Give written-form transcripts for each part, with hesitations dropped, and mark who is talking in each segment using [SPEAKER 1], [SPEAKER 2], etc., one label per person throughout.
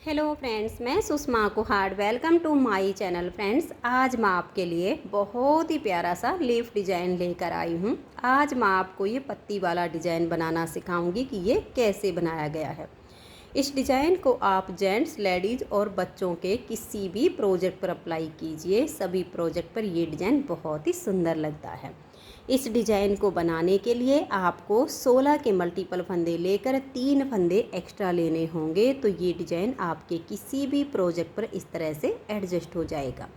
[SPEAKER 1] Hello friends, मैं Sushma Kuhad. Welcome to my channel. Friends, आज मैं आपके लिए बहुत ही प्यारा सा लीफ डिज़ाइन लेकर आई हूँ। आज मैं आपको ये पत्ती वाला डिज़ाइन बनाना सिखाऊंगी कि ये कैसे बनाया गया है। इस डिज़ाइन को आप जेंट्स, लेडीज़ और बच्चों के किसी भी प्रोजेक्ट पर अप्लाई कीजिए। सभी प्रोजेक्ट पर ये डिज़ाइन बहुत ही सुंदर लगता है। इस डिज़ाइन को बनाने के लिए आपको 16 के मल्टीपल फंदे लेकर 3 फंदे एक्स्ट्रा लेने होंगे, तो ये डिज़ाइन आपके किसी भी प्रोजेक्ट पर इस तरह से एडजस्ट हो जाएगा।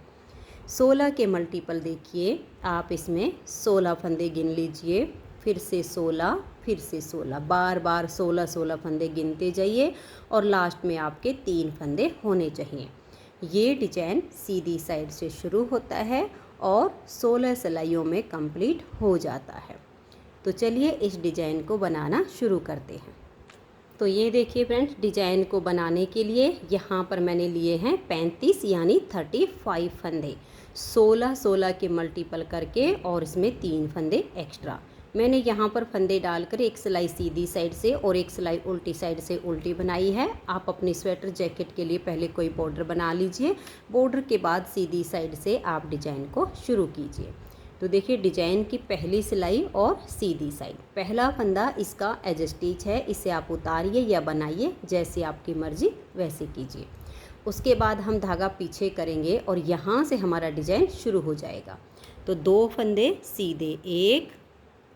[SPEAKER 1] 16 के मल्टीपल देखिए, आप इसमें 16 फंदे गिन लीजिए, फिर से 16, फिर से 16, बार बार 16 फंदे गिनते जाइए और लास्ट में आपके 3 फंदे होने चाहिए। ये डिज़ाइन सीधी साइड से शुरू होता है और 16 सिलाइयों में कंप्लीट हो जाता है। तो चलिए इस डिज़ाइन को बनाना शुरू करते हैं। तो ये देखिए फ्रेंड्स, डिज़ाइन को बनाने के लिए यहाँ पर मैंने लिए हैं 35 यानी 35 फंदे। 16 के मल्टीपल करके और इसमें 3 फंदे एक्स्ट्रा। मैंने यहाँ पर फंदे डालकर एक सिलाई सीधी साइड से और एक सिलाई उल्टी साइड से उल्टी बनाई है। आप अपनी स्वेटर जैकेट के लिए पहले कोई बॉर्डर बना लीजिए। बॉर्डर के बाद सीधी साइड से आप डिज़ाइन को शुरू कीजिए। तो देखिए, डिज़ाइन की पहली सिलाई और सीधी साइड, पहला फंदा इसका एज स्टिच है। इसे आप उतारिए या बनाइए, जैसे आपकी मर्जी वैसे कीजिए। उसके बाद हम धागा पीछे करेंगे और यहाँ से हमारा डिज़ाइन शुरू हो जाएगा। तो 2 फंदे सीधे, 1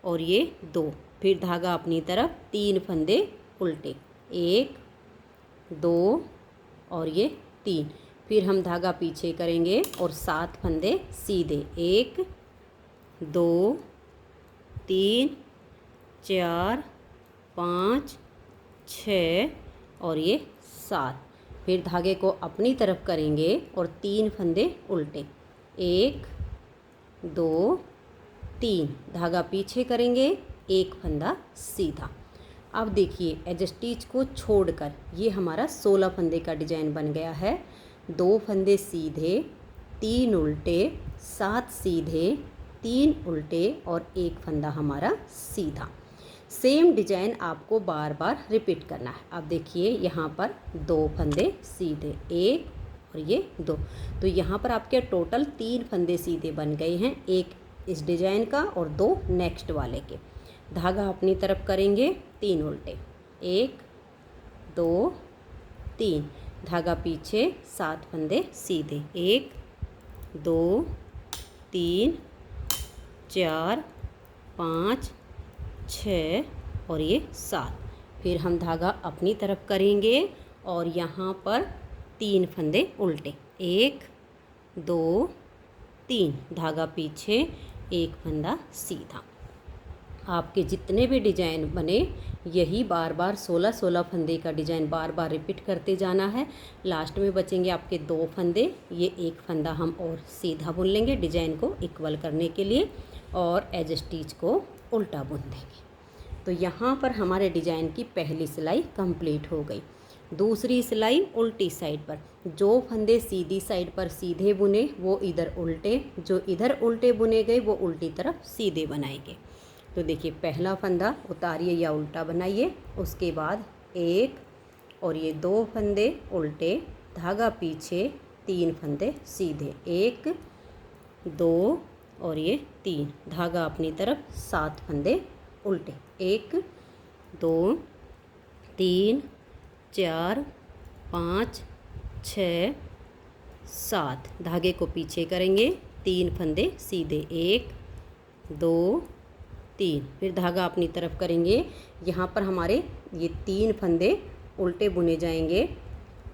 [SPEAKER 1] और ये 2, फिर धागा अपनी तरफ, 3 फंदे उल्टे, 1 2 और ये 3, फिर हम धागा पीछे करेंगे और 7 फंदे सीधे, 1 2 3 4 5 6 और ये 7, फिर धागे को अपनी तरफ करेंगे और 3 फंदे उल्टे, 1 2 3, धागा पीछे करेंगे, 1 फंदा सीधा। अब देखिए, एज स्टिच को छोड़कर ये हमारा 16 फंदे का डिज़ाइन बन गया है। 2 फंदे सीधे, 3 उल्टे, 7 सीधे, 3 उल्टे और 1 फंदा हमारा सीधा। सेम डिज़ाइन आपको बार बार रिपीट करना है। अब देखिए, यहाँ पर 2 फंदे सीधे, 1 और ये 2, तो यहाँ पर आपके टोटल 3 फंदे सीधे बन गए हैं, 1 इस डिज़ाइन का और 2 नेक्स्ट वाले के। धागा अपनी तरफ करेंगे, 3 उल्टे, 1 2 3, धागा पीछे, 7 फंदे सीधे, 1 2 3 4 5 6 और ये 7, फिर हम धागा अपनी तरफ करेंगे और यहाँ पर 3 फंदे उल्टे, 1 2 3, धागा पीछे, 1 फंदा सीधा। आपके जितने भी डिज़ाइन बने, यही बार बार 16 फंदे का डिज़ाइन बार बार रिपीट करते जाना है। लास्ट में बचेंगे आपके 2 फंदे, ये 1 फंदा हम और सीधा बुन लेंगे डिज़ाइन को इक्वल करने के लिए और एज स्टिच को उल्टा बुन देंगे। तो यहाँ पर हमारे डिज़ाइन की पहली सिलाई कंप्लीट हो गई। दूसरी सिलाई उल्टी साइड पर, जो फंदे सीधी साइड पर सीधे बुने वो इधर उल्टे, जो इधर उल्टे बुने गए वो उल्टी तरफ सीधे बनाएंगे। तो देखिए, पहला फंदा उतारिए या उल्टा बनाइए, उसके बाद 1 और ये 2 फंदे उल्टे, धागा पीछे, 3 फंदे सीधे, 1 2 और ये 3, धागा अपनी तरफ, 7 फंदे उल्टे, 1 2 3 4 5 6 7, धागे को पीछे करेंगे, 3 फंदे सीधे, 1 2 3, फिर धागा अपनी तरफ करेंगे। यहाँ पर हमारे ये 3 फंदे उल्टे बुने जाएंगे।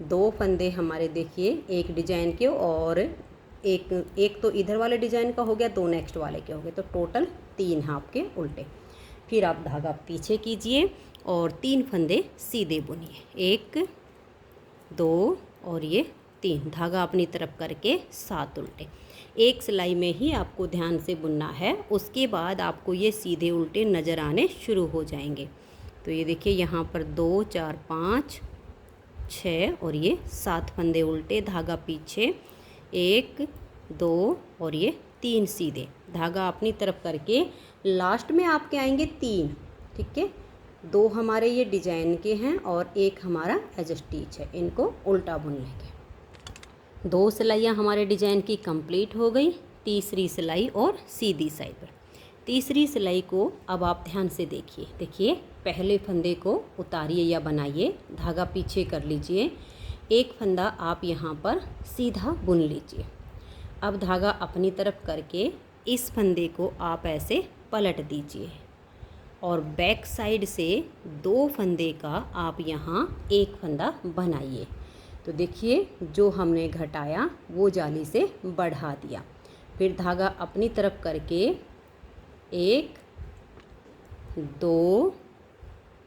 [SPEAKER 1] 2 फंदे हमारे देखिए एक डिज़ाइन के और एक तो इधर वाले डिज़ाइन का हो गया, 2 नेक्स्ट वाले के हो गए, तो टोटल 3 हैं आपके उल्टे। फिर आप धागा पीछे कीजिए और 3 फंदे सीधे बुनिए, 1 2 और ये 3, धागा अपनी तरफ करके 7 उल्टे। एक सिलाई में ही आपको ध्यान से बुनना है, उसके बाद आपको ये सीधे उल्टे नज़र आने शुरू हो जाएंगे। तो ये देखिए, यहाँ पर 2 4 5 6 और ये 7 फंदे उल्टे, धागा पीछे, 1 2 और ये 3 सीधे, धागा अपनी तरफ करके लास्ट में आपके आएंगे 3, ठीक है, दो हमारे ये डिजाइन के हैं और एक हमारा एज स्टिच है। इनको उल्टा बुन लेंगे। दो सिलाइयाँ हमारे डिजाइन की कंप्लीट हो गई। तीसरी सिलाई और सीधी साइड पर। तीसरी सिलाई को अब आप ध्यान से देखिए। देखिए पहले फंदे को उतारिए या बनाइए, धागा पीछे कर लीजिए, एक फंदा आप यहाँ पर सीधा बुन लीजिए। अब धागा अपनी तरफ करके इस फंदे को आप ऐसे पलट दीजिए और बैक साइड से दो फंदे का आप यहाँ एक फंदा बनाइए। तो देखिए जो हमने घटाया वो जाली से बढ़ा दिया। फिर धागा अपनी तरफ करके एक, दो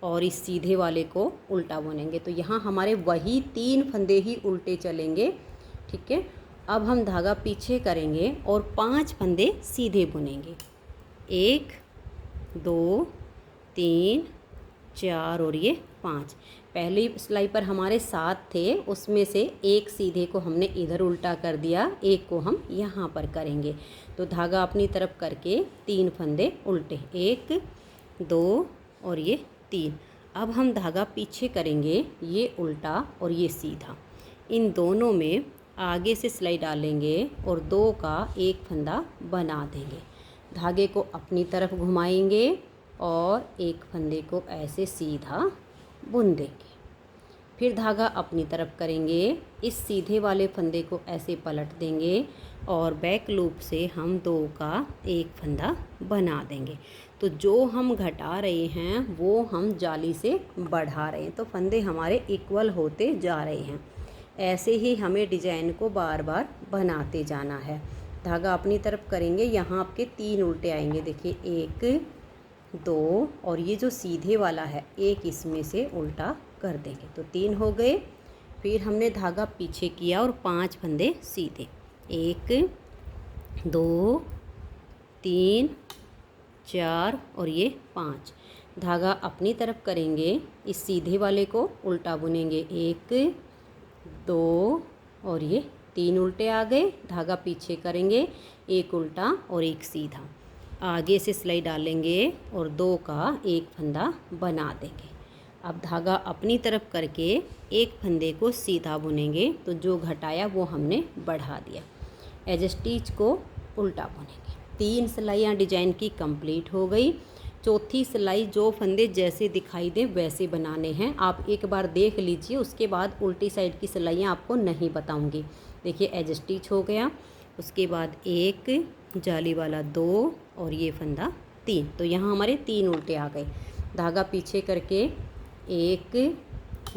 [SPEAKER 1] और इस सीधे वाले को उल्टा बुनेंगे। तो यहाँ हमारे वही 3 फंदे ही उल्टे चलेंगे। ठीक है, अब हम धागा पीछे करेंगे और 5 फंदे सीधे बुनेंगे। 1, 2, 3, 4 और ये 5। पहली सिलाई पर हमारे 7 थे, उसमें से एक सीधे को हमने इधर उल्टा कर दिया, एक को हम यहाँ पर करेंगे। तो धागा अपनी तरफ करके 3 फंदे उल्टे, 1, 2 और ये 3। अब हम धागा पीछे करेंगे, ये उल्टा और ये सीधा। इन दोनों में आगे से सिलाई डालेंगे और 2 का एक फंदा बना देंगे। धागे को अपनी तरफ घुमाएंगे और एक फंदे को ऐसे सीधा बुन देंगे। फिर धागा अपनी तरफ करेंगे, इस सीधे वाले फंदे को ऐसे पलट देंगे और बैक लूप से हम 2 का एक फंदा बना देंगे। तो जो हम घटा रहे हैं वो हम जाली से बढ़ा रहे हैं, तो फंदे हमारे इक्वल होते जा रहे हैं। ऐसे ही हमें डिजाइन को बार बार बनाते जाना है। धागा अपनी तरफ करेंगे, यहाँ आपके 3 उल्टे आएंगे। देखिए 1, 2 और ये जो सीधे वाला है एक इसमें से उल्टा कर देंगे, तो 3 हो गए। फिर हमने धागा पीछे किया और 5 फंदे सीधे, 1, 2, 3, 4 और ये 5। धागा अपनी तरफ करेंगे, इस सीधे वाले को उल्टा बुनेंगे, 1, 2 और ये 3 उल्टे आ गए। धागा पीछे करेंगे, एक उल्टा और एक सीधा। आगे से सिलाई डालेंगे और 2 का एक फंदा बना देंगे। अब धागा अपनी तरफ करके एक फंदे को सीधा बुनेंगे, तो जो घटाया वो हमने बढ़ा दिया। एज स्टिच को उल्टा बुनेंगे। 3 सिलाइयाँ डिजाइन की कंप्लीट हो गई। चौथी सिलाई जो फंदे जैसे दिखाई दे वैसे बनाने हैं। आप एक बार देख लीजिए, उसके बाद उल्टी साइड की सिलाइयाँ आपको नहीं बताऊँगी। देखिए एज स्टिच हो गया, उसके बाद एक जाली वाला 2 और ये फंदा 3। तो यहाँ हमारे 3 उल्टे आ गए। धागा पीछे करके 1,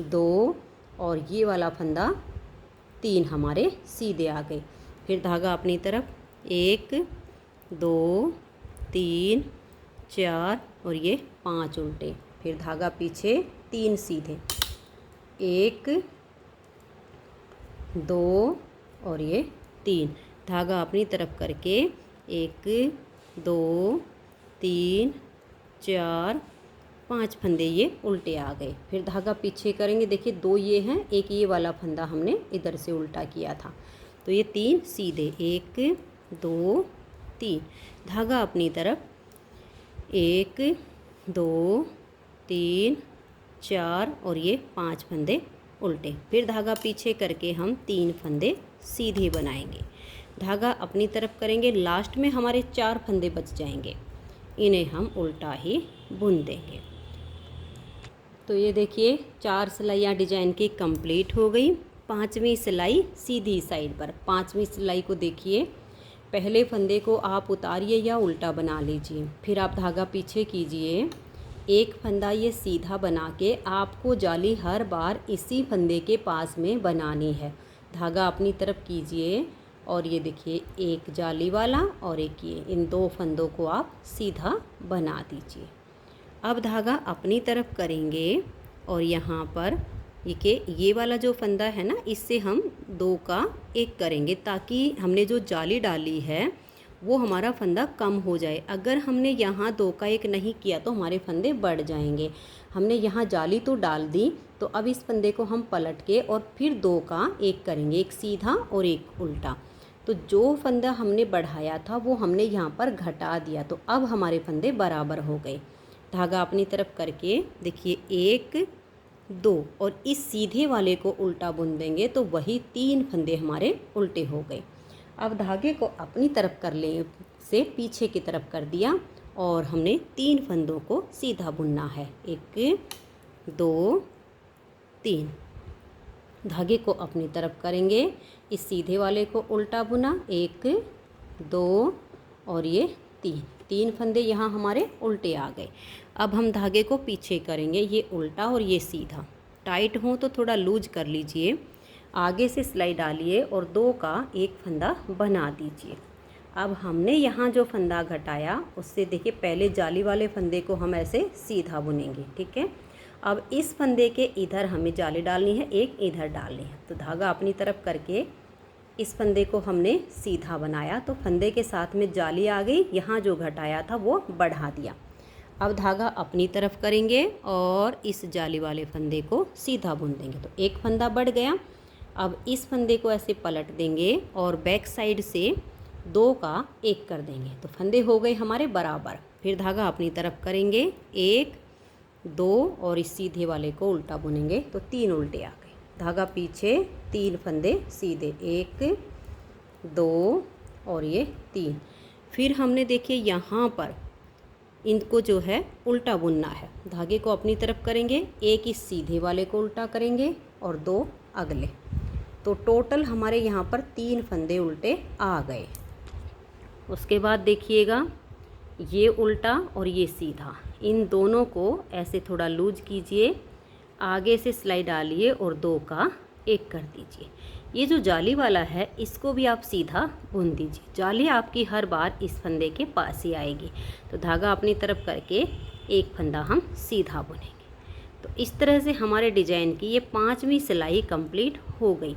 [SPEAKER 1] 2 और ये वाला फंदा 3 हमारे सीधे आ गए। फिर धागा अपनी तरफ 1, 2, 3, 4 और ये 5 उल्टे। फिर धागा पीछे 3 सीधे, 1, 2 और ये 3। धागा अपनी तरफ करके 1, 2, 3, 4, 5 फंदे ये उल्टे आ गए। फिर धागा पीछे करेंगे, देखिए 2 ये हैं, एक ये वाला फंदा हमने इधर से उल्टा किया था। तो ये 3 सीधे, 1, 2, 3। धागा अपनी तरफ 1, 2, 3, 4 और ये 5 फंदे उल्टे। फिर धागा पीछे करके हम 3 फंदे सीधे बनाएंगे। धागा अपनी तरफ करेंगे, लास्ट में हमारे 4 फंदे बच जाएंगे, इन्हें हम उल्टा ही बुन देंगे। तो ये देखिए 4 सिलाइयाँ डिजाइन की कंप्लीट हो गई। 5वीं सिलाई सीधी साइड पर। 5वीं सिलाई को देखिए, पहले फंदे को आप उतारिए या उल्टा बना लीजिए। फिर आप धागा पीछे कीजिए, एक फंदा ये सीधा बना के आपको जाली हर बार इसी फंदे के पास में बनानी है। धागा अपनी तरफ कीजिए और ये देखिए एक जाली वाला और एक ये, इन 2 फंदों को आप सीधा बना दीजिए। अब धागा अपनी तरफ करेंगे और यहाँ पर ये वाला जो फंदा है ना, इससे हम 2 का एक करेंगे, ताकि हमने जो जाली डाली है वो हमारा फंदा कम हो जाए। अगर हमने यहाँ 2 का एक नहीं किया तो हमारे फंदे बढ़ जाएंगे। हमने यहाँ जाली तो डाल दी, तो अब इस फंदे को हम पलट के और फिर 2 का एक करेंगे, एक सीधा और एक उल्टा। तो जो फंदा हमने बढ़ाया था वो हमने यहाँ पर घटा दिया, तो अब हमारे फंदे बराबर हो गए। धागा अपनी तरफ करके देखिए 1 2 और इस सीधे वाले को उल्टा बुन देंगे तो वही 3 फंदे हमारे उल्टे हो गए। अब धागे को अपनी तरफ कर ले से पीछे की तरफ कर दिया और हमने 3 फंदों को सीधा बुनना है। 1 2 3। धागे को अपनी तरफ करेंगे, इस सीधे वाले को उल्टा बुना 1 2 और ये 3 फंदे यहाँ हमारे उल्टे आ गए। अब हम धागे को पीछे करेंगे, ये उल्टा और ये सीधा। टाइट हो तो थोड़ा लूज कर लीजिए, आगे से सिलाई डालिए और 2 का एक फंदा बना दीजिए। अब हमने यहाँ जो फंदा घटाया उससे देखिए पहले जाली वाले फंदे को हम ऐसे सीधा बुनेंगे, ठीक है। अब इस फंदे के इधर हमें जाली डालनी है, एक इधर डालनी है। तो धागा अपनी तरफ करके इस फंदे को हमने सीधा बनाया तो फंदे के साथ में जाली आ गई, यहाँ जो घटाया था वो बढ़ा दिया। अब धागा अपनी तरफ करेंगे और इस जाली वाले फंदे को सीधा बुन देंगे तो एक फंदा बढ़ गया। अब इस फंदे को ऐसे पलट देंगे और बैक साइड से 2 का 1 कर देंगे तो फंदे हो गए हमारे बराबर। फिर धागा अपनी तरफ करेंगे 1 2 और इस सीधे वाले को उल्टा बुनेंगे तो 3 उल्टे आ गए। धागा पीछे 3 फंदे सीधे 1 2 और ये 3। फिर हमने देखिए यहाँ पर इनको जो है उल्टा बुनना है। धागे को अपनी तरफ करेंगे, 1 इस सीधे वाले को उल्टा करेंगे और 2 अगले, तो टोटल हमारे यहाँ पर 3 फंदे उल्टे आ गए। उसके बाद देखिएगा ये उल्टा और ये सीधा, इन दोनों को ऐसे थोड़ा लूज कीजिए, आगे से सिलाई डालिए और 2 का 1 कर दीजिए। ये जो जाली वाला है इसको भी आप सीधा बुन दीजिए, जाली आपकी हर बार इस फंदे के पास ही आएगी। तो धागा अपनी तरफ करके 1 फंदा हम सीधा बुनेंगे। तो इस तरह से हमारे डिजाइन की ये 5वीं सिलाई कंप्लीट हो गई।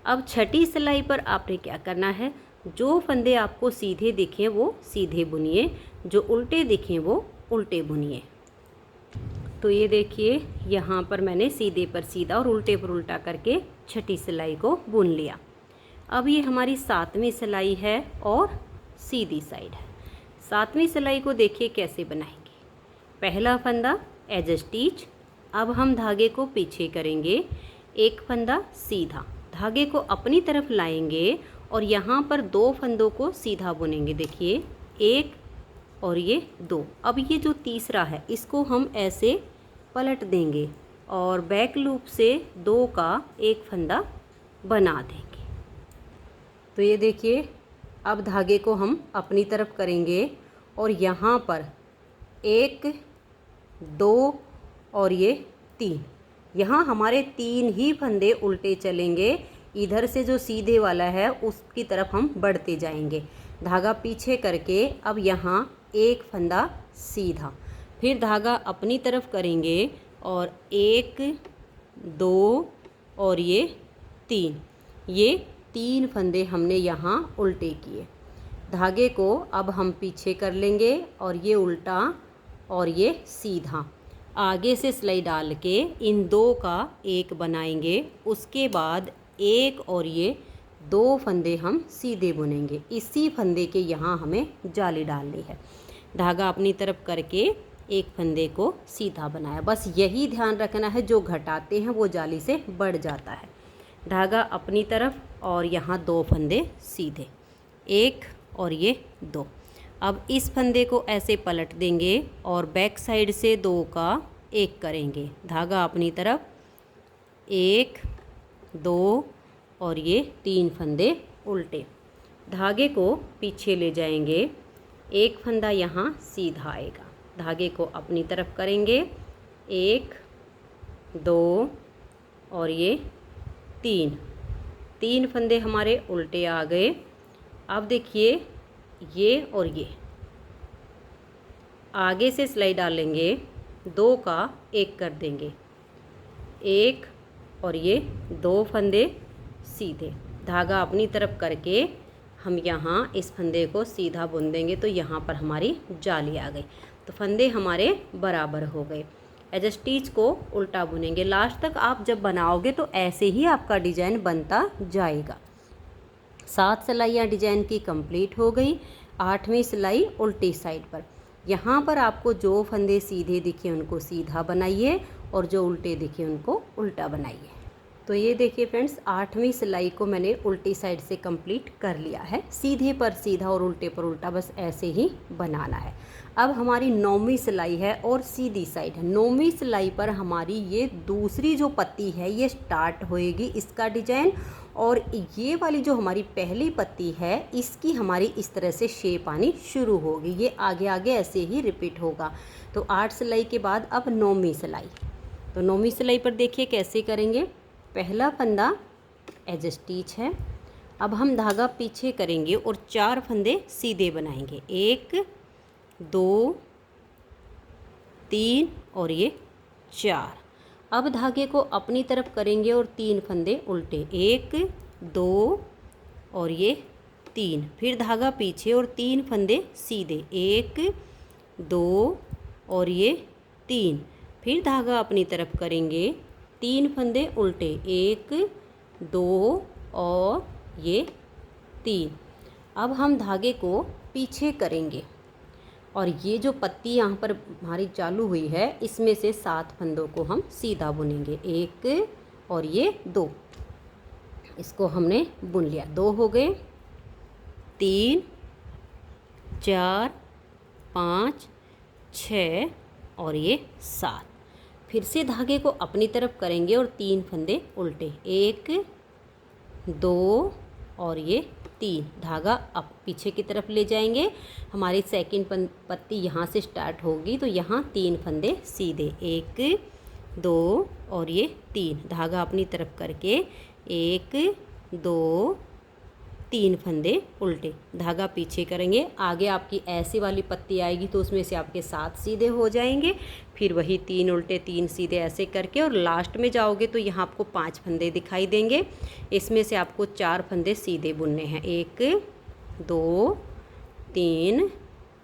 [SPEAKER 1] अब 6ठी सिलाई पर आपने क्या करना है, जो फंदे आपको सीधे दिखें वो सीधे बुनिए, जो उल्टे दिखें वो उल्टे बुनिए। तो ये देखिए यहाँ पर मैंने सीधे पर सीधा और उल्टे पर उल्टा करके 6ठी सिलाई को बुन लिया। अब ये हमारी 7वीं सिलाई है और सीधी साइड है। 7वीं सिलाई को देखिए कैसे बनाएंगे। पहला फंदा एज स्टिच, अब हम धागे को पीछे करेंगे, 1 फंदा सीधा, धागे को अपनी तरफ लाएंगे और यहाँ पर 2 फंदों को सीधा बुनेंगे। देखिए 1 और ये 2। अब ये जो तीसरा है इसको हम ऐसे पलट देंगे और बैक लूप से 2 का 1 फंदा बना देंगे। तो ये देखिए अब धागे को हम अपनी तरफ करेंगे और यहाँ पर 1 2 और ये 3, यहाँ हमारे 3 ही फंदे उल्टे चलेंगे। इधर से जो सीधे वाला है उसकी तरफ हम बढ़ते जाएंगे। धागा पीछे करके अब यहाँ 1 फंदा सीधा, फिर धागा अपनी तरफ करेंगे और 1 2 और ये 3, ये 3 फंदे हमने यहाँ उल्टे किए। धागे को अब हम पीछे कर लेंगे और ये उल्टा और ये सीधा, आगे से सिलाई डाल के इन 2 का 1 बनाएंगे। उसके बाद 1 और ये 2 फंदे हम सीधे बुनेंगे। इसी फंदे के यहाँ हमें जाली डालनी है। धागा अपनी तरफ करके 1 फंदे को सीधा बनाया। बस यही ध्यान रखना है, जो घटाते हैं वो जाली से बढ़ जाता है। धागा अपनी तरफ और यहाँ 2 फंदे सीधे, 1 और ये 2। अब इस फंदे को ऐसे पलट देंगे और बैक साइड से 2 का 1 करेंगे। धागा अपनी तरफ 1 2 और ये 3 फंदे उल्टे। धागे को पीछे ले जाएंगे, 1 फंदा यहाँ सीधा आएगा। धागे को अपनी तरफ करेंगे, 1 2 और ये 3 फंदे हमारे उल्टे आ गए। अब देखिए ये और ये आगे से सिलाई डालेंगे, 2 का 1 कर देंगे, 1 और ये 2 फंदे सीधे। धागा अपनी तरफ करके हम यहाँ इस फंदे को सीधा बुन देंगे तो यहाँ पर हमारी जाली आ गई। तो फंदे हमारे बराबर हो गए। एज स्टिच को उल्टा बुनेंगे। लास्ट तक आप जब बनाओगे तो ऐसे ही आपका डिजाइन बनता जाएगा। 7 सिलाइयाँ डिजाइन की कंप्लीट हो गई। 8वीं सिलाई उल्टी साइड पर। यहाँ पर आपको जो फंदे सीधे दिखे उनको सीधा बनाइए और जो उल्टे दिखे उनको उल्टा बनाइए। तो ये देखिए फ्रेंड्स, 8वीं सिलाई को मैंने उल्टी साइड से कंप्लीट कर लिया है। सीधे पर सीधा और उल्टे पर उल्टा, बस ऐसे ही बनाना है। अब हमारी 9वीं सिलाई है और सीधी साइड है। 9वीं सिलाई पर हमारी ये दूसरी जो पत्ती है ये स्टार्ट होएगी, इसका डिजाइन। और ये वाली जो हमारी पहली पत्ती है इसकी हमारी इस तरह से शेप आनी शुरू होगी। ये आगे आगे ऐसे ही रिपीट होगा। तो 8 सिलाई के बाद अब 9वीं सिलाई। तो 9वीं सिलाई पर देखिए कैसे करेंगे। पहला फंदा एज स्टिच है। अब हम धागा पीछे करेंगे और 4 फंदे सीधे बनाएंगे। 1 2 3 और ये 4। अब धागे को अपनी तरफ करेंगे और 3 फंदे उल्टे। 1 2 और ये 3। फिर धागा पीछे और 3 फंदे सीधे। 1 2 और ये 3। फिर धागा अपनी तरफ करेंगे, 3 फंदे उल्टे। 1 2 और ये 3। अब हम धागे को पीछे करेंगे और ये जो पत्ती यहाँ पर हमारी चालू हुई है इसमें से 7 फंदों को हम सीधा बुनेंगे। 1 और ये 2, इसको हमने बुन लिया। 2 हो गए, 3 4 5 6 और ये 7। फिर से धागे को अपनी तरफ करेंगे और 3 फंदे उल्टे। 1 2 और ये 3। धागा अब पीछे की तरफ ले जाएंगे। हमारी सेकंड पत्ती यहाँ से स्टार्ट होगी तो यहाँ 3 फंदे सीधे। 1 2 और ये 3। धागा अपनी तरफ करके 1 2 3 फंदे उल्टे। धागा पीछे करेंगे। आगे आपकी ऐसी वाली पत्ती आएगी तो उसमें से आपके 7 सीधे हो जाएंगे। फिर वही 3 उल्टे 3 सीधे ऐसे करके, और लास्ट में जाओगे तो यहाँ आपको 5 फंदे दिखाई देंगे। इसमें से आपको 4 फंदे सीधे बुनने हैं। 1 2 3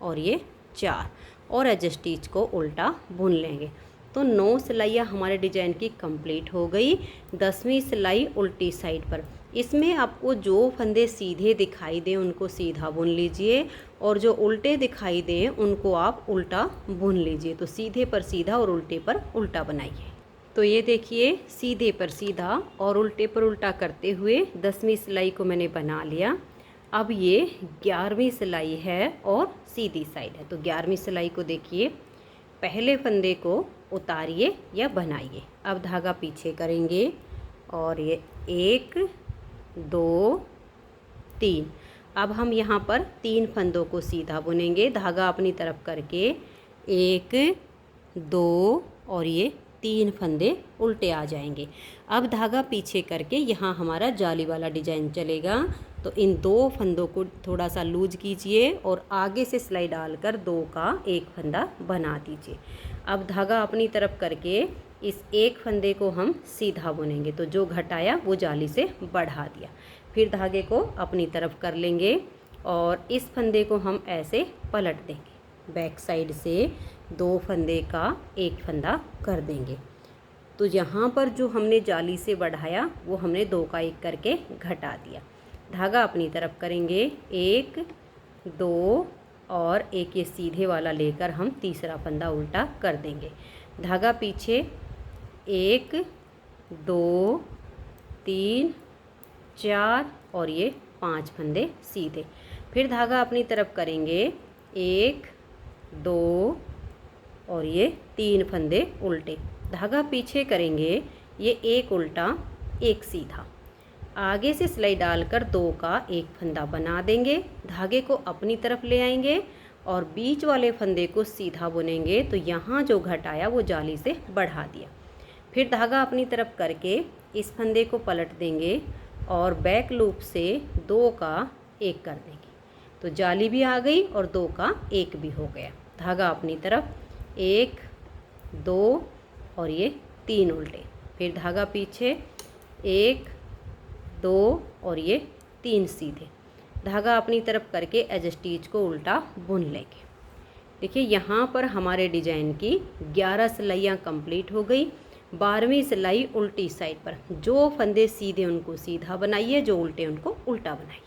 [SPEAKER 1] और ये 4। और एज स्टिच को उल्टा बुन लेंगे। तो 9 सिलाइयाँ हमारे डिजाइन की कंप्लीट हो गई। 10वीं सिलाई उल्टी साइड पर। इसमें आपको जो फंदे सीधे दिखाई दें उनको सीधा बुन लीजिए और जो उल्टे दिखाई दें उनको आप उल्टा बुन लीजिए। तो सीधे पर सीधा और उल्टे पर उल्टा बनाइए। तो ये देखिए, सीधे पर सीधा और उल्टे पर उल्टा करते हुए 10वीं सिलाई को मैंने बना लिया। अब ये 11वीं सिलाई है और सीधी साइड है। तो 11वीं सिलाई को देखिए, पहले फंदे को उतारिए या बनाइए। अब धागा पीछे करेंगे और ये 1 2 3। अब हम यहाँ पर 3 फंदों को सीधा बुनेंगे। धागा अपनी तरफ करके 1 2 और ये 3 फंदे उल्टे आ जाएंगे। अब धागा पीछे करके यहाँ हमारा जाली वाला डिजाइन चलेगा। तो इन 2 फंदों को थोड़ा सा लूज कीजिए और आगे से सिलाई डालकर 2 का 1 फंदा बना दीजिए। अब धागा अपनी तरफ करके इस 1 फंदे को हम सीधा बुनेंगे। तो जो घटाया वो जाली से बढ़ा दिया। फिर धागे को अपनी तरफ कर लेंगे और इस फंदे को हम ऐसे पलट देंगे। बैक साइड से 2 फंदे का 1 फंदा कर देंगे। तो यहाँ पर जो हमने जाली से बढ़ाया वो हमने 2 का 1 करके घटा दिया। धागा अपनी तरफ करेंगे, 1 2 और एक ये सीधे वाला लेकर हम तीसरा फंदा उल्टा कर देंगे। धागा पीछे 1 2 3 4 और ये 5 फंदे सीधे। फिर धागा अपनी तरफ करेंगे, 1 2 और ये 3 फंदे उल्टे। धागा पीछे करेंगे, ये 1 उल्टा 1 सीधा। आगे से सिलाई डालकर 2 का 1 फंदा बना देंगे। धागे को अपनी तरफ ले आएंगे और बीच वाले फंदे को सीधा बुनेंगे। तो यहाँ जो घटाया वो जाली से बढ़ा दिया। फिर धागा अपनी तरफ करके इस फंदे को पलट देंगे और बैक लूप से 2 का 1 कर देंगे। तो जाली भी आ गई और 2 का 1 भी हो गया। धागा अपनी तरफ, 1 2 और ये 3 उल्टे। फिर धागा पीछे, 1 2 और ये 3 सीधे। धागा अपनी तरफ करके एज स्टिच को उल्टा बुन लेंगे। देखिए यहाँ पर हमारे डिजाइन की 11 सिलाइयाँ कंप्लीट हो गई। 12वीं सिलाई उल्टी साइड पर। जो फंदे सीधे उनको सीधा बनाइए, जो उल्टे उनको उल्टा बनाइए।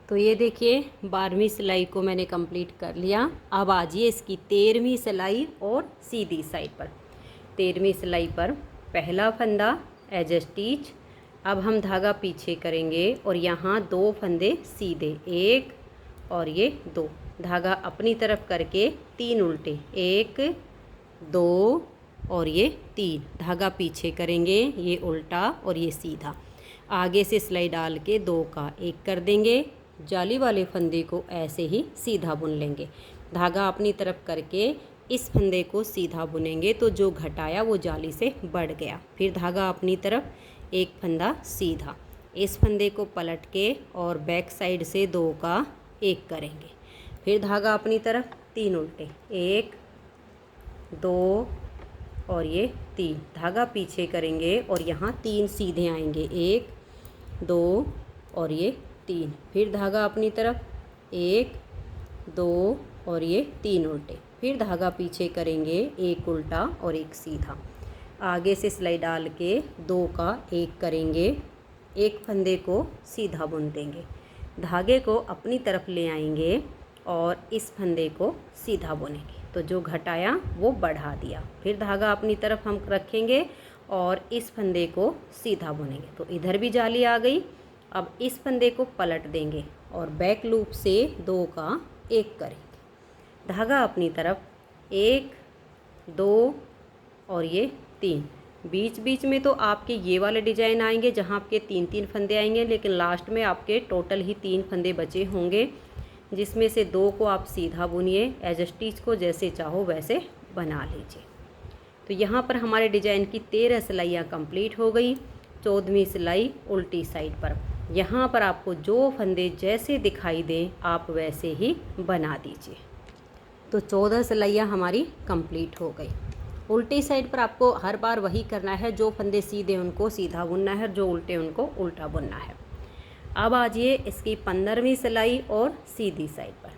[SPEAKER 1] तो ये देखिए 12वीं सिलाई को मैंने कंप्लीट कर लिया। अब आजिए इसकी 13वीं सिलाई और सीधी साइड पर। 13वीं सिलाई पर पहला फंदा एज स्टिच। अब हम धागा पीछे करेंगे और यहाँ 2 फंदे सीधे, 1 और ये 2, धागा अपनी तरफ करके 3 उल्टे, 1 2 और ये 3, धागा पीछे करेंगे, ये उल्टा और ये सीधा। आगे से सिलाई डाल के 2 का 1 कर देंगे। जाली वाले फंदे को ऐसे ही सीधा बुन लेंगे, धागा अपनी तरफ करके इस फंदे को सीधा बुनेंगे तो जो घटाया वो जाली से बढ़ गया। फिर धागा अपनी तरफ, एक फंदा सीधा, इस फंदे को पलट के और बैक साइड से 2 का 1 करेंगे। फिर धागा अपनी तरफ 3 उल्टे, 1 2 और ये 3, धागा पीछे करेंगे और यहाँ 3 सीधे आएंगे, 1 2 और ये 3। फिर धागा अपनी तरफ 1 2 और ये 3 उल्टे। फिर धागा पीछे करेंगे, 1 उल्टा और 1 सीधा। आगे से सिलाई डाल के 2 का 1 करेंगे, एक फंदे को सीधा बुन देंगे, धागे को अपनी तरफ ले आएंगे और इस फंदे को सीधा बुनेंगे तो जो घटाया वो बढ़ा दिया। फिर धागा अपनी तरफ हम रखेंगे और इस फंदे को सीधा बुनेंगे तो इधर भी जाली आ गई। अब इस फंदे को पलट देंगे और बैक लूप से 2 का 1 करेंगे, धागा अपनी तरफ 1 2 और ये 3। बीच बीच में तो आपके ये वाले डिजाइन आएंगे जहाँ आपके 3-3 फंदे आएंगे, लेकिन लास्ट में आपके टोटल ही 3 फंदे बचे होंगे, जिसमें से 2 को आप सीधा बुनिए, एज स्टिच को जैसे चाहो वैसे बना लीजिए। तो यहाँ पर हमारे डिजाइन की 13 सिलाइयाँ कंप्लीट हो गई। 14वीं सिलाई उल्टी साइड पर, यहाँ पर आपको जो फंदे जैसे दिखाई दें आप वैसे ही बना दीजिए। तो 14 सिलाइयाँ हमारी कंप्लीट हो गई। उल्टी साइड पर आपको हर बार वही करना है, जो फंदे सीधे उनको सीधा बुनना है, जो उल्टे उनको उल्टा बुनना है। अब आजिए इसकी 15वीं सिलाई और सीधी साइड पर।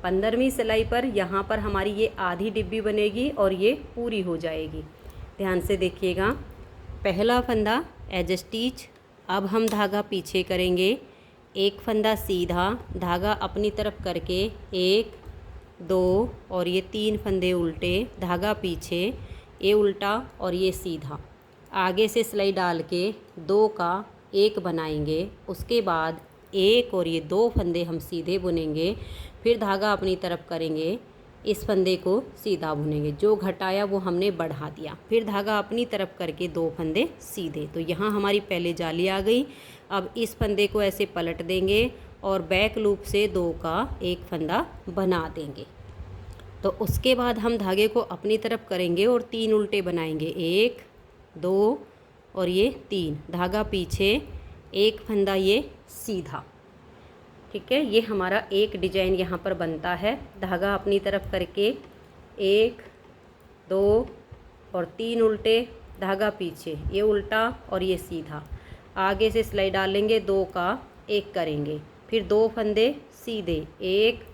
[SPEAKER 1] 15वीं सिलाई पर यहाँ पर हमारी ये आधी डिब्बी बनेगी और ये पूरी हो जाएगी। ध्यान से देखिएगा, पहला फंदा एज स्टिच। अब हम धागा पीछे करेंगे, एक फंदा सीधा, धागा अपनी तरफ करके 1 2 और ये 3 फंदे उल्टे, धागा पीछे, ये उल्टा और ये सीधा। आगे से सिलाई डाल के 2 का 1 बनाएंगे, उसके बाद 1 और ये 2 फंदे हम सीधे बुनेंगे। फिर धागा अपनी तरफ करेंगे, इस फंदे को सीधा बुनेंगे, जो घटाया वो हमने बढ़ा दिया। फिर धागा अपनी तरफ करके 2 फंदे सीधे। तो यहाँ हमारी पहले जाली आ गई। अब इस फंदे को ऐसे पलट देंगे और बैक लूप से 2 का 1 फंदा बना देंगे। तो उसके बाद हम धागे को अपनी तरफ करेंगे और 3 उल्टे बनाएंगे, 1 2 और ये 3, धागा पीछे, एक फंदा ये सीधा। ठीक है, ये हमारा एक डिजाइन यहाँ पर बनता है। धागा अपनी तरफ करके 1 2 और 3 उल्टे, धागा पीछे, ये उल्टा और ये सीधा। आगे से सिलाई डालेंगे, 2 का 1 करेंगे, फिर 2 फंदे सीधे, 1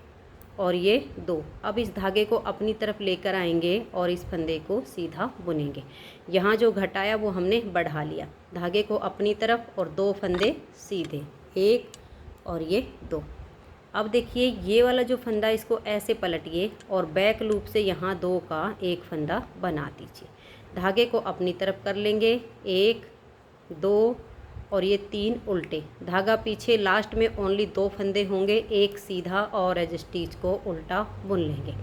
[SPEAKER 1] और ये 2। अब इस धागे को अपनी तरफ लेकर आएंगे और इस फंदे को सीधा बुनेंगे। यहाँ जो घटाया वो हमने बढ़ा लिया, धागे को अपनी तरफ और 2 फंदे सीधे, 1 और ये 2। अब देखिए ये वाला जो फंदा, इसको ऐसे पलटिए और बैक लूप से यहाँ 2 का 1 फंदा बना दीजिए। धागे को अपनी तरफ कर लेंगे, 1 2 और ये 3 उल्टे, धागा पीछे, लास्ट में ओनली 2 फंदे होंगे, 1 सीधा और एज स्टिच को उल्टा बुन लेंगे।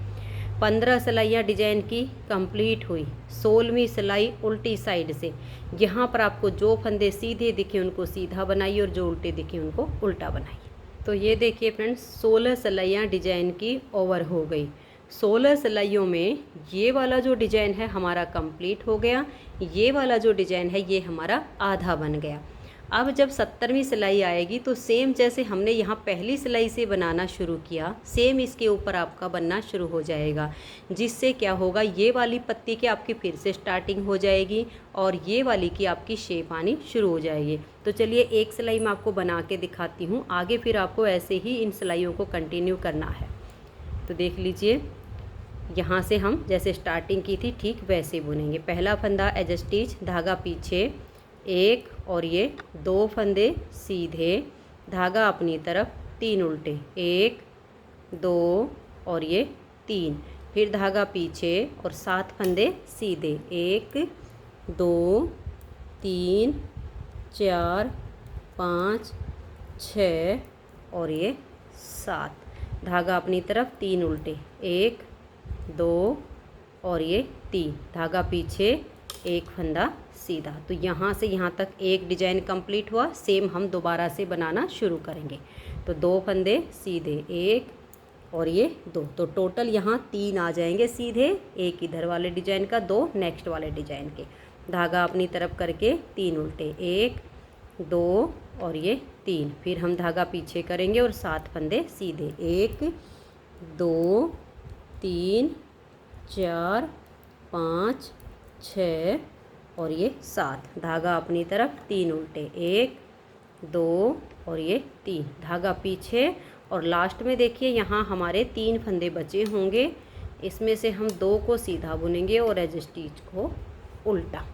[SPEAKER 1] 15 सिलाइयाँ डिजाइन की कंप्लीट हुई। 16वीं सिलाई उल्टी साइड से, यहाँ पर आपको जो फंदे सीधे दिखे उनको सीधा बनाइए और जो उल्टे दिखे उनको उल्टा बनाइए। तो ये देखिए फ्रेंड्स, 16 सिलाइयाँ डिजाइन की ओवर हो गई। 16 सिलाइयों में ये वाला जो डिजाइन है हमारा कंप्लीट हो गया, ये वाला जो डिजाइन है ये हमारा आधा बन गया। अब जब 70वीं सिलाई आएगी तो सेम जैसे हमने यहाँ पहली सिलाई से बनाना शुरू किया, सेम इसके ऊपर आपका बनना शुरू हो जाएगा, जिससे क्या होगा, ये वाली पत्ती की आपकी फिर से स्टार्टिंग हो जाएगी और ये वाली की आपकी शेप आनी शुरू हो जाएगी। तो चलिए एक सिलाई मैं आपको बना के दिखाती हूँ, आगे फिर आपको ऐसे ही इन सिलाइयों को कंटिन्यू करना है। तो देख लीजिए, यहाँ से हम जैसे स्टार्टिंग की थी ठीक वैसे बुनेंगे। पहला फंदा एज स्टिच, धागा पीछे, 1 और ये 2 फंदे सीधे, धागा अपनी तरफ, तीन उल्टे, 1 2 और ये 3, फिर धागा पीछे और 7 फंदे सीधे, 1 2 3 4 5 6 और ये 7, धागा अपनी तरफ, 3 उल्टे, 1 2 और ये 3, धागा पीछे, 1 फंदा सीधा। तो यहाँ से यहाँ तक एक डिजाइन कंप्लीट हुआ। सेम हम दोबारा से बनाना शुरू करेंगे। तो 2 फंदे सीधे, 1 और ये 2, तो टोटल यहाँ 3 आ जाएंगे सीधे, एक इधर वाले डिजाइन का, 2 नेक्स्ट वाले डिजाइन के। धागा अपनी तरफ करके 3 उल्टे, 1 2 और ये 3, फिर हम धागा पीछे करेंगे और 7 फंदे सीधे, 1 2 3 4 5 6 और ये 7, धागा अपनी तरफ, 3 उल्टे, 1 2 और ये 3, धागा पीछे और लास्ट में देखिए यहाँ हमारे 3 फंदे बचे होंगे, इसमें से हम 2 को सीधा बुनेंगे और एज स्टिच को उल्टा।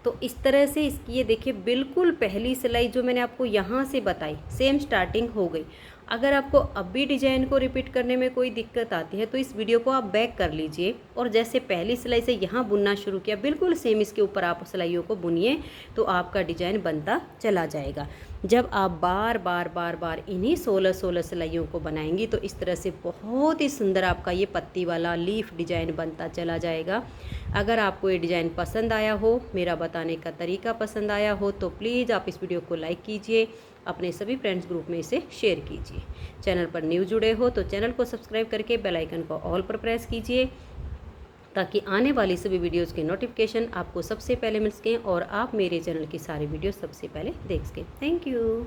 [SPEAKER 1] तो इस तरह से इसकी ये देखिए बिल्कुल पहली सिलाई जो मैंने आपको यहाँ से बताई सेम स्टार्टिंग हो गई। अगर आपको अब भी डिजाइन को रिपीट करने में कोई दिक्कत आती है तो इस वीडियो को आप बैक कर लीजिए और जैसे पहली सिलाई से यहाँ बुनना शुरू किया बिल्कुल सेम इसके ऊपर आप सिलाइयों को बुनिए तो आपका डिजाइन बनता चला जाएगा। जब आप बार बार इन्हीं 16 सिलाइयों को बनाएंगी तो इस तरह से बहुत ही सुंदर आपका ये पत्ती वाला लीफ डिजाइन बनता चला जाएगा। अगर आपको ये डिज़ाइन पसंद आया हो, मेरा बताने का तरीका पसंद आया हो तो प्लीज़ आप इस वीडियो को लाइक कीजिए, अपने सभी फ्रेंड्स ग्रुप में इसे शेयर कीजिए। चैनल पर न्यू जुड़े हो तो चैनल को सब्सक्राइब करके बेल आइकन को ऑल पर प्रेस कीजिए ताकि आने वाली सभी वीडियोस के नोटिफिकेशन आपको सबसे पहले मिल सकें और आप मेरे चैनल की सारी वीडियो सबसे पहले देख सकें। Thank you.